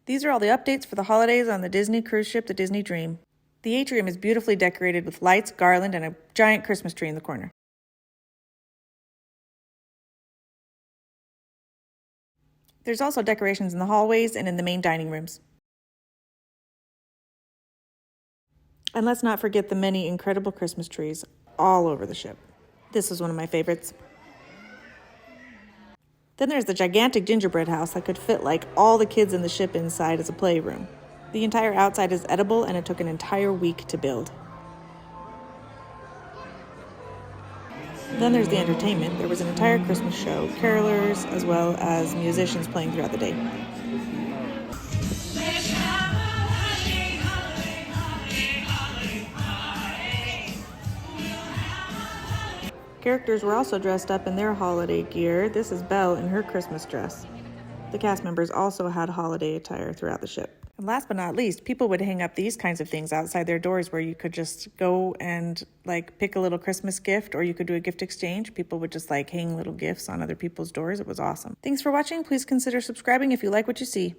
These are all the updates for the holidays on the Disney cruise ship, the Disney Dream. The atrium is beautifully decorated with lights, garland, and a giant Christmas tree in the corner. There's also decorations in the hallways and in the main dining rooms. And let's not forget the many incredible Christmas trees all over the ship. This is one of my favorites. Then there's the gigantic gingerbread house that could fit like all the kids in the ship inside as a playroom. The entire outside is edible and it took an entire week to build. Then there's the entertainment. There was an entire Christmas show, carolers, as well as musicians playing throughout the day. Characters were also dressed up in their holiday gear. This is Belle in her Christmas dress. The cast members also had holiday attire throughout the ship. And last but not least, people would hang up these kinds of things outside their doors where you could just go and pick a little Christmas gift, or you could do a gift exchange. People would just hang little gifts on other people's doors. It was awesome. Thanks for watching. Please consider subscribing if you like what you see.